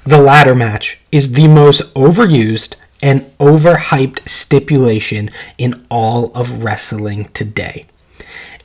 The ladder match is the most overused and overhyped stipulation in all of wrestling today.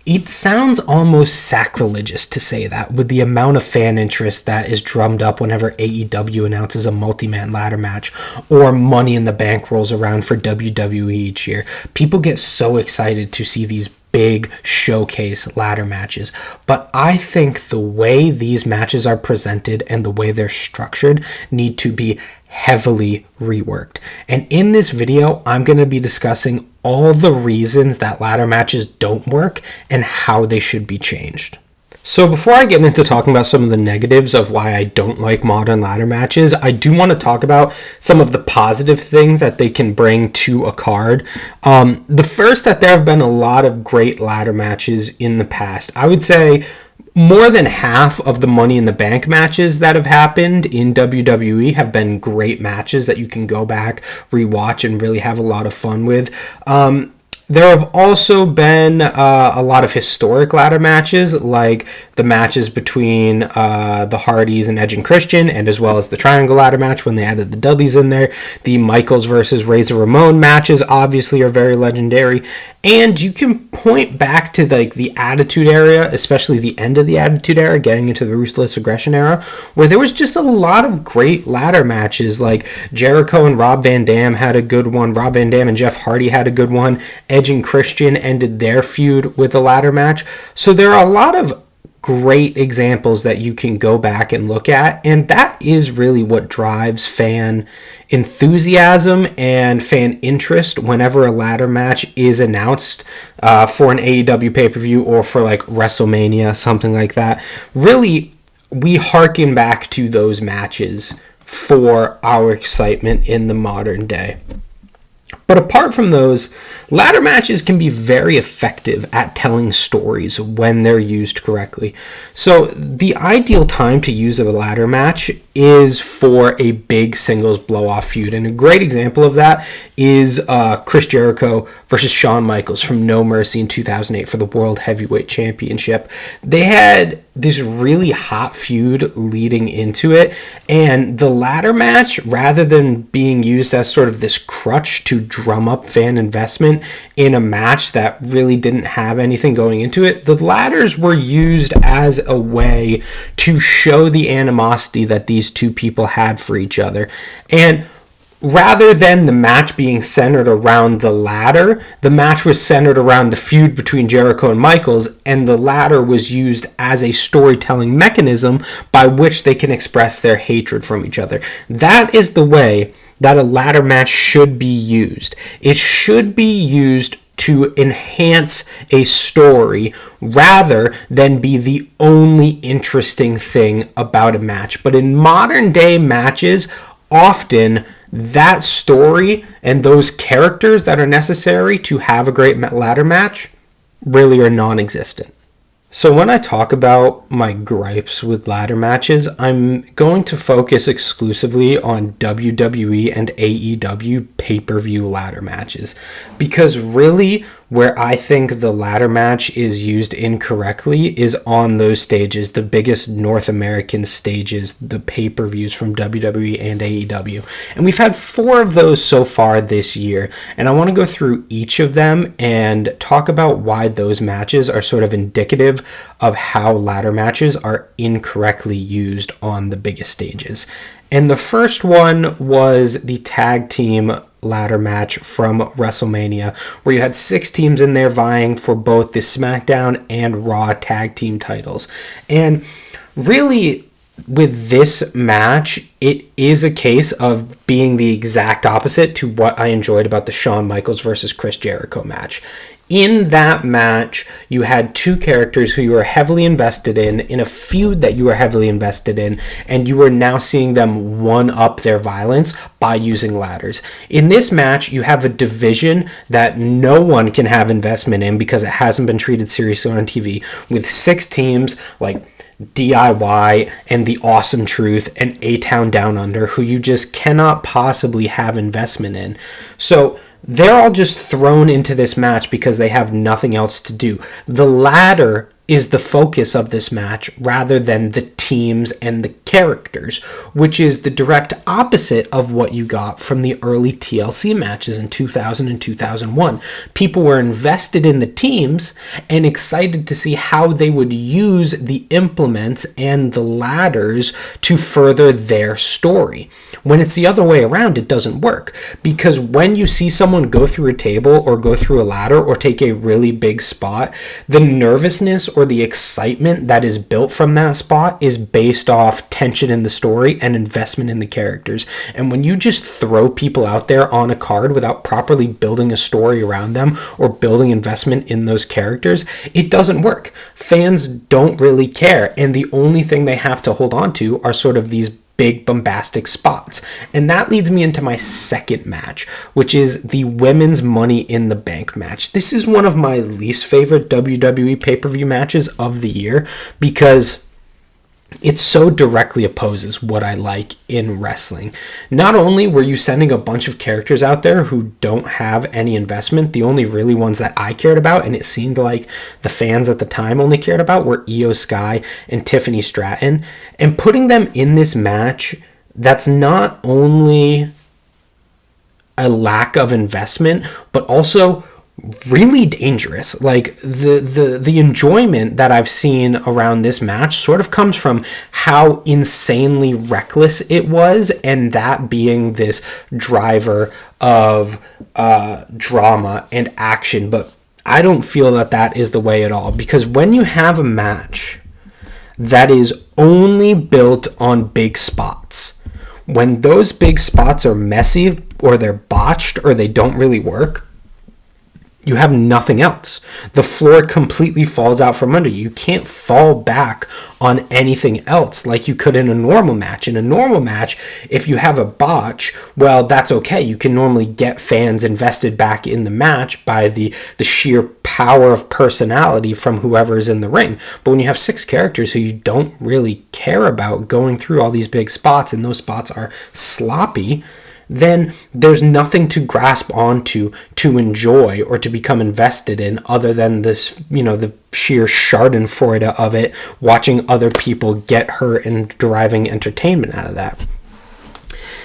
It sounds almost sacrilegious to say that with the amount of fan interest that is drummed up whenever AEW announces a multi-man ladder match or Money in the Bank rolls around for WWE each year. People get so excited to see these big showcase ladder matches, but I think the way these matches are presented and the way they're structured need to be heavily reworked. And in this video, I'm going to be discussing all the reasons that ladder matches don't work and how they should be changed. So before I get into talking about some of the negatives of why I don't like modern ladder matches, I do want to talk about some of the positive things that they can bring to a card. The first, that there have been a lot of great ladder matches in the past. I would say more than half of the Money in the Bank matches that have happened in WWE have been great matches that you can go back, rewatch, and really have a lot of fun with. There have also been a lot of historic ladder matches, like the matches between the Hardys and Edge and Christian, and as well as the Triangle ladder match when they added the Dudleys in there. The Michaels versus Razor Ramon matches obviously are very legendary. And you can point back to the Attitude Era, especially the end of the Attitude Era, getting into the Ruthless Aggression Era, where there was just a lot of great ladder matches. Like Jericho and Rob Van Dam had a good one. Rob Van Dam and Jeff Hardy had a good one. Edge and Christian ended their feud with a ladder match. So there are a lot of great examples that you can go back and look at, and that is really what drives fan enthusiasm and fan interest whenever a ladder match is announced for an AEW pay-per-view or for like WrestleMania, something like that. Really, we harken back to those matches for our excitement in the modern day. But apart from those, ladder matches can be very effective at telling stories when they're used correctly. So the ideal time to use a ladder match is for a big singles blow-off feud. And a great example of that is Chris Jericho versus Shawn Michaels from No Mercy in 2008 for the World Heavyweight Championship. They had this really hot feud leading into it, and the ladder match, rather than being used as sort of this crutch to drum up fan investment in a match that really didn't have anything going into it, the ladders were used as a way to show the animosity that these two people had for each other. And rather than the match being centered around the ladder, the match was centered around the feud between Jericho and Michaels, and the ladder was used as a storytelling mechanism by which they can express their hatred from each other. That is the way that a ladder match should be used. It should be used to enhance a story rather than be the only interesting thing about a match. But in modern day matches, often that story and those characters that are necessary to have a great ladder match really are non-existent. So when I talk about my gripes with ladder matches, I'm going to focus exclusively on WWE and AEW pay-per-view ladder matches, because really where I think the ladder match is used incorrectly is on those stages, the biggest North American stages, the pay-per-views from WWE and AEW. And we've had 4 of those so far this year, and I want to go through each of them and talk about why those matches are sort of indicative of how ladder matches are incorrectly used on the biggest stages. And the first one was the tag team ladder match from WrestleMania, where you had 6 teams in there vying for both the SmackDown and Raw tag team titles. And really, with this match, it is a case of being the exact opposite to what I enjoyed about the Shawn Michaels versus Chris Jericho match. In that match, you had 2 characters who you were heavily invested in a feud that you were heavily invested in, and you were now seeing them one-up their violence by using ladders. In this match, you have a division that no one can have investment in because it hasn't been treated seriously on TV, with 6 teams like DIY and The Awesome Truth and A-Town Down Under, who you just cannot possibly have investment in. So they're all just thrown into this match because they have nothing else to do. The ladder is the focus of this match rather than the teams and the characters, which is the direct opposite of what you got from the early TLC matches in 2000 and 2001. People were invested in the teams and excited to see how they would use the implements and the ladders to further their story. When it's the other way around, it doesn't work, because when you see someone go through a table or go through a ladder or take a really big spot, the nervousness or the excitement that is built from that spot is based off tension in the story and investment in the characters. And when you just throw people out there on a card without properly building a story around them or building investment in those characters, it doesn't work. Fans don't really care, and the only thing they have to hold on to are sort of these big bombastic spots. And that leads me into my second match, which is the women's Money in the Bank match. This is one of my least favorite WWE pay-per-view matches of the year, because it so directly opposes what I like in wrestling. Not only were you sending a bunch of characters out there who don't have any investment, the only really ones that I cared about, and it seemed like the fans at the time only cared about, were Io Sky and Tiffany Stratton, and putting them in this match that's not only a lack of investment, but also really dangerous. Like the enjoyment that I've seen around this match sort of comes from how insanely reckless it was, and that being this driver of drama and action. But I don't feel that that is the way at all, because when you have a match that is only built on big spots, when those big spots are messy or they're botched or they don't really work, you have nothing else. The floor completely falls out from under you. You can't fall back on anything else like you could in a normal match. In a normal match, if you have a botch, well, that's okay. You can normally get fans invested back in the match by the sheer power of personality from whoever's in the ring. But when you have 6 characters who you don't really care about going through all these big spots, and those spots are sloppy, then there's nothing to grasp onto, to enjoy, or to become invested in, other than this, the sheer schadenfreude of it, watching other people get hurt and deriving entertainment out of that.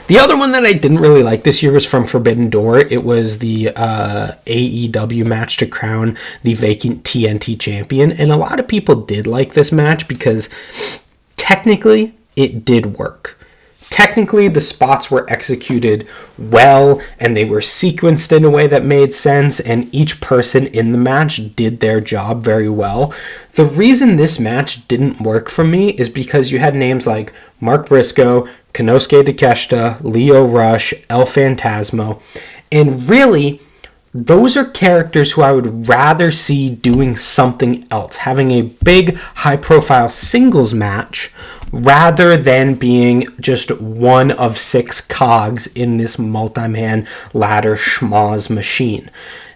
The other one that I didn't really like this year was from Forbidden Door. It was the AEW match to crown the vacant TNT champion, and a lot of people did like this match because technically it did work. Technically, the spots were executed well, and they were sequenced in a way that made sense, and each person in the match did their job very well. The reason this match didn't work for me is because you had names like Mark Briscoe, Konosuke Takeshita, Lio Rush, El Phantasmo, and really, those are characters who I would rather see doing something else, having a big, high-profile singles match, rather than being just one of 6 cogs in this multi-man ladder schmoz machine.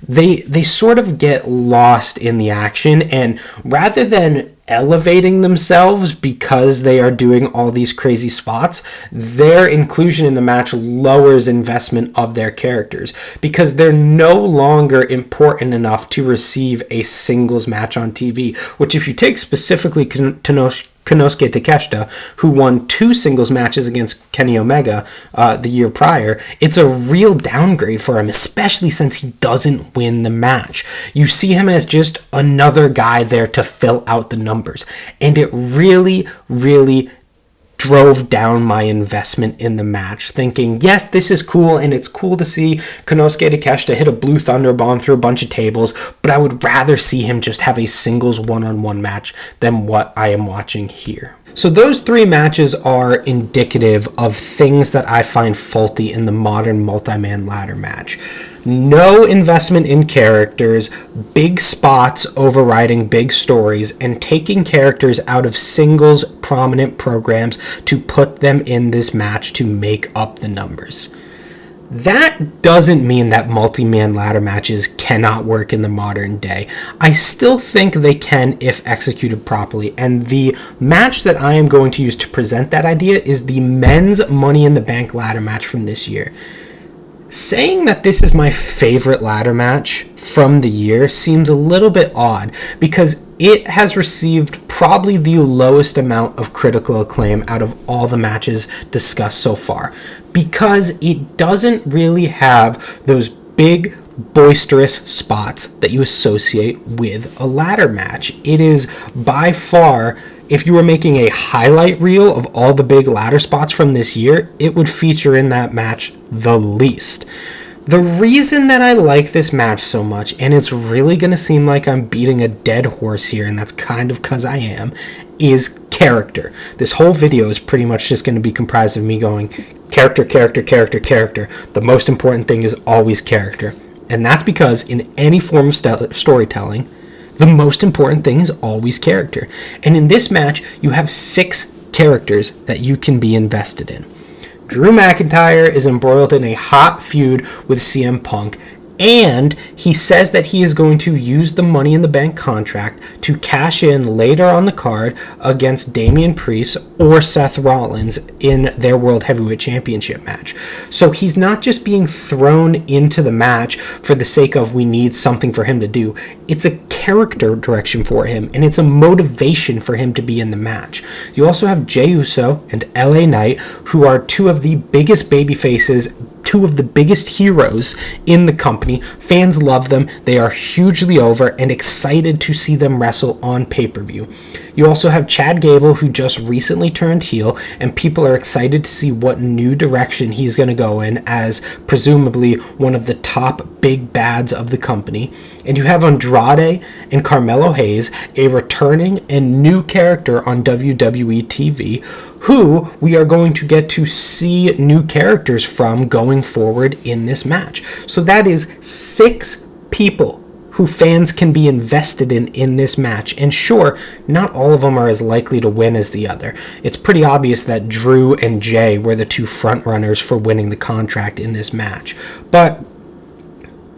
They sort of get lost in the action, and rather than elevating themselves because they are doing all these crazy spots, their inclusion in the match lowers investment of their characters, because they're no longer important enough to receive a singles match on TV, which, if you take specifically Konosuke Takeshita, who won 2 singles matches against Kenny Omega the year prior, it's a real downgrade for him, especially since he doesn't win the match. You see him as just another guy there to fill out the numbers, and it really, really drove down my investment in the match, thinking, yes, this is cool, and it's cool to see Konosuke Takeshita hit a Blue Thunder Bomb through a bunch of tables, but I would rather see him just have a singles one-on-one match than what I am watching here. So those 3 matches are indicative of things that I find faulty in the modern multi-man ladder match. No investment in characters, big spots overriding big stories, and taking characters out of singles prominent programs to put them in this match to make up the numbers. That doesn't mean that multi-man ladder matches cannot work in the modern day. I still think they can if executed properly, and the match that I am going to use to present that idea is the men's Money in the Bank ladder match from this year. Saying that this is my favorite ladder match from the year seems a little bit odd, because it has received probably the lowest amount of critical acclaim out of all the matches discussed so far, because it doesn't really have those big, boisterous spots that you associate with a ladder match. It is by far, if you were making a highlight reel of all the big ladder spots from this year, it would feature in that match the least. The reason that I like this match so much, and it's really going to seem like I'm beating a dead horse here, and that's kind of because I am, is character. This whole video is pretty much just going to be comprised of me going character, character, character, character. The most important thing is always character. And that's because in any form of storytelling, the most important thing is always character. And in this match, you have 6 characters that you can be invested in. Drew McIntyre is embroiled in a hot feud with CM Punk, and he says that he is going to use the Money in the Bank contract to cash in later on the card against Damian Priest or Seth Rollins in their World Heavyweight Championship match. So he's not just being thrown into the match for the sake of we need something for him to do. It's a character direction for him, and it's a motivation for him to be in the match. You also have Jey Uso and LA Knight, who are 2 of the biggest baby faces, 2 of the biggest heroes in the company. Fans love them. They are hugely over and excited to see them wrestle on pay-per-view. You also have Chad Gable, who just recently turned heel, and people are excited to see what new direction he's going to go in as presumably one of the top big bads of the company. And you have Andrade and Carmelo Hayes, a returning and new character on WWE TV, who we are going to get to see new characters from going forward in this match. So that is 6 people who fans can be invested in this match. And sure, not all of them are as likely to win as the other. It's pretty obvious that Drew and Jay were the 2 frontrunners for winning the contract in this match. But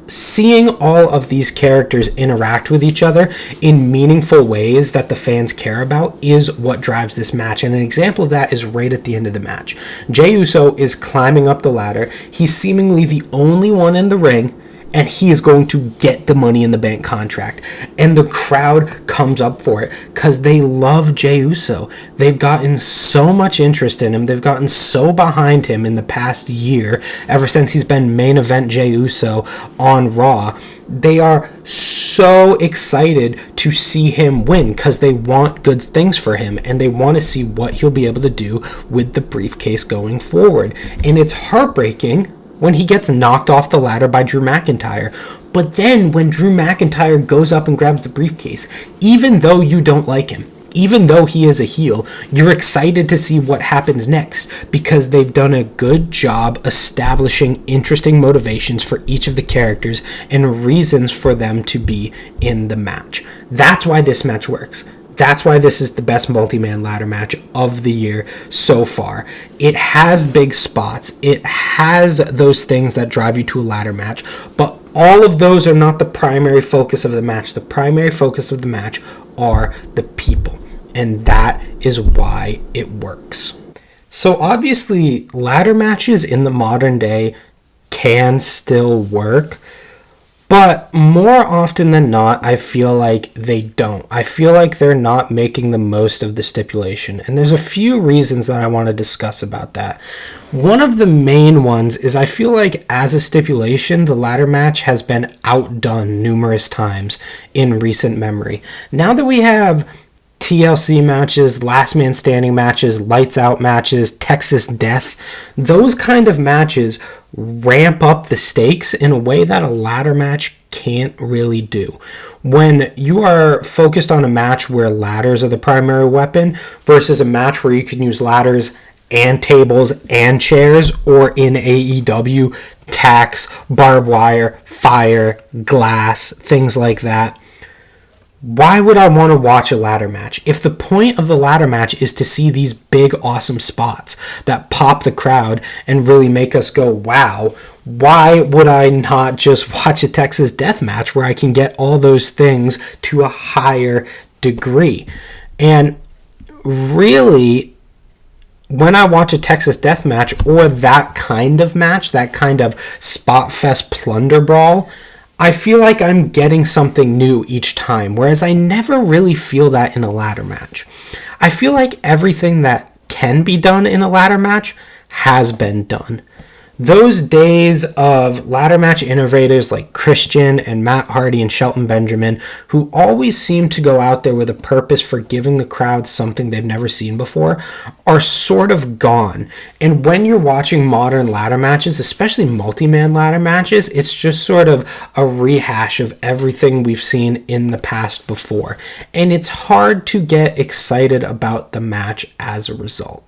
seeing all of these characters interact with each other in meaningful ways that the fans care about is what drives this match. And an example of that is right at the end of the match. Jey Uso is climbing up the ladder. He's seemingly the only one in the ring, and he is going to get the Money in the Bank contract. And the crowd comes up for it because they love Jey Uso. They've gotten so much interest in him. They've gotten so behind him in the past year, ever since he's been main event Jey Uso on Raw. They are so excited to see him win because they want good things for him, and they want to see what he'll be able to do with the briefcase going forward. And it's heartbreaking when he gets knocked off the ladder by Drew McIntyre. But then when Drew McIntyre goes up and grabs the briefcase, even though you don't like him, even though he is a heel, you're excited to see what happens next because they've done a good job establishing interesting motivations for each of the characters and reasons for them to be in the match. That's why this match works. That's why this is the best multi-man ladder match of the year so far. It has big spots. It has those things that drive you to a ladder match, but all of those are not the primary focus of the match. The primary focus of the match are the people, and that is why it works. So obviously, ladder matches in the modern day can still work, but more often than not, I feel like they don't. I feel like they're not making the most of the stipulation. And there's a few reasons that I want to discuss about that. One of the main ones is I feel like as a stipulation, the ladder match has been outdone numerous times in recent memory. Now that we have TLC matches, last man standing matches, lights out matches, Texas Death, those kind of matches ramp up the stakes in a way that a ladder match can't really do. When you are focused on a match where ladders are the primary weapon versus a match where you can use ladders and tables and chairs, or in AEW, tacks, barbed wire, fire, glass, things like that, why would I want to watch a ladder match? If the point of the ladder match is to see these big, awesome spots that pop the crowd and really make us go, wow, why would I not just watch a Texas Death match where I can get all those things to a higher degree? And really, when I watch a Texas Death match or that kind of match, that kind of spot fest plunder brawl, I feel like I'm getting something new each time, whereas I never really feel that in a ladder match. I feel like everything that can be done in a ladder match has been done. Those days of ladder match innovators like Christian and Matt Hardy and Shelton Benjamin, who always seem to go out there with a purpose for giving the crowd something they've never seen before, are sort of gone. And when you're watching modern ladder matches, especially multi-man ladder matches, it's just sort of a rehash of everything we've seen in the past before. And it's hard to get excited about the match as a result.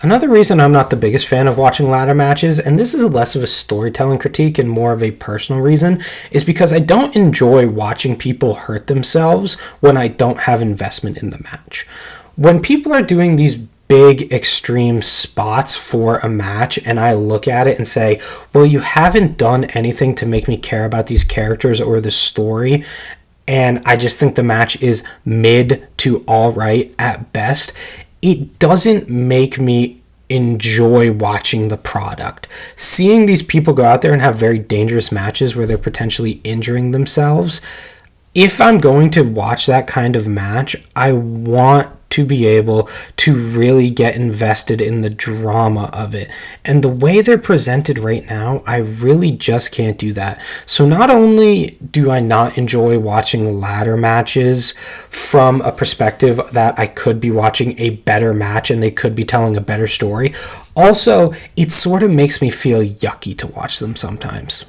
Another reason I'm not the biggest fan of watching ladder matches, and this is less of a storytelling critique and more of a personal reason, is because I don't enjoy watching people hurt themselves when I don't have investment in the match. When people are doing these big extreme spots for a match and I look at it and say, well, you haven't done anything to make me care about these characters or the story, and I just think the match is mid to all right at best, it doesn't make me enjoy watching the product. Seeing these people go out there and have very dangerous matches where they're potentially injuring themselves, if I'm going to watch that kind of match, I want to be able to really get invested in the drama of it. And the way they're presented right now, I really just can't do that. So not only do I not enjoy watching ladder matches from a perspective that I could be watching a better match and they could be telling a better story, also it sort of makes me feel yucky to watch them sometimes.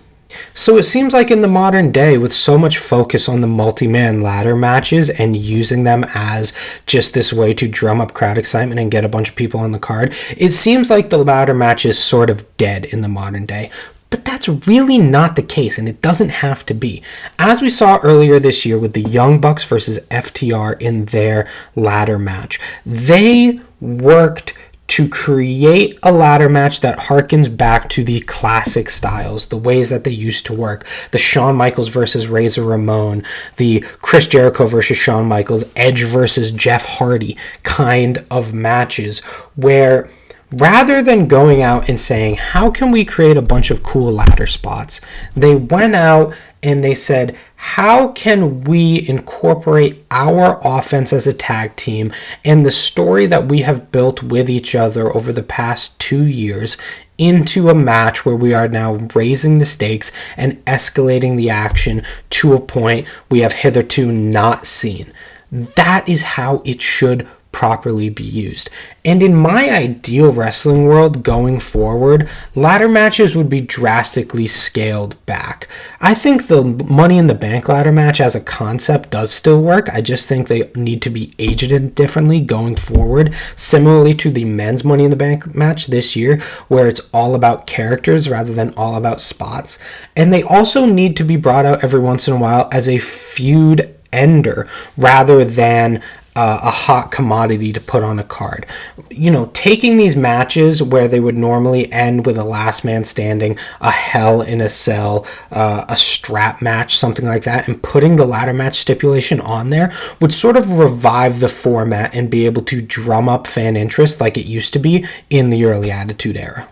So it seems like in the modern day, with so much focus on the multi-man ladder matches and using them as just this way to drum up crowd excitement and get a bunch of people on the card, it seems like the ladder match is sort of dead in the modern day. But that's really not the case, and it doesn't have to be. As we saw earlier this year with the Young Bucks versus FTR in their ladder match, they worked to create a ladder match that harkens back to the classic styles, the ways that they used to work. The Shawn Michaels versus Razor Ramon, the Chris Jericho versus Shawn Michaels, Edge versus Jeff Hardy kind of matches, where rather than going out and saying, how can we create a bunch of cool ladder spots, they went out and they said, how can we incorporate our offense as a tag team and the story that we have built with each other over the past 2 years into a match where we are now raising the stakes and escalating the action to a point we have hitherto not seen. That is how it should properly be used. And in my ideal wrestling world going forward, ladder matches would be drastically scaled back. I think the Money in the Bank ladder match as a concept does still work. I just think they need to be aged differently going forward, similarly to the men's Money in the Bank match this year, where it's all about characters rather than all about spots. And they also need to be brought out every once in a while as a feud ender rather than a hot commodity to put on a card. You know, taking these matches where they would normally end with a last man standing, a Hell in a Cell, a strap match, something like that, and putting the ladder match stipulation on there would sort of revive the format and be able to drum up fan interest like it used to be in the early Attitude Era.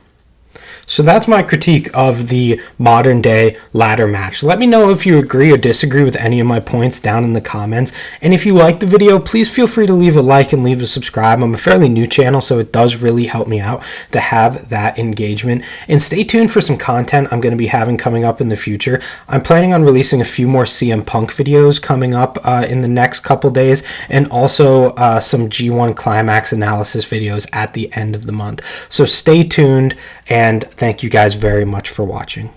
So that's my critique of the modern day ladder match. Let me know if you agree or disagree with any of my points down in the comments. And if you like the video, please feel free to leave a like and leave a subscribe. I'm a fairly new channel, so it does really help me out to have that engagement. And stay tuned for some content I'm going to be having coming up in the future. I'm planning on releasing a few more CM Punk videos coming up in the next couple days, and also some G1 Climax analysis videos at the end of the month. So stay tuned, and thank you guys very much for watching.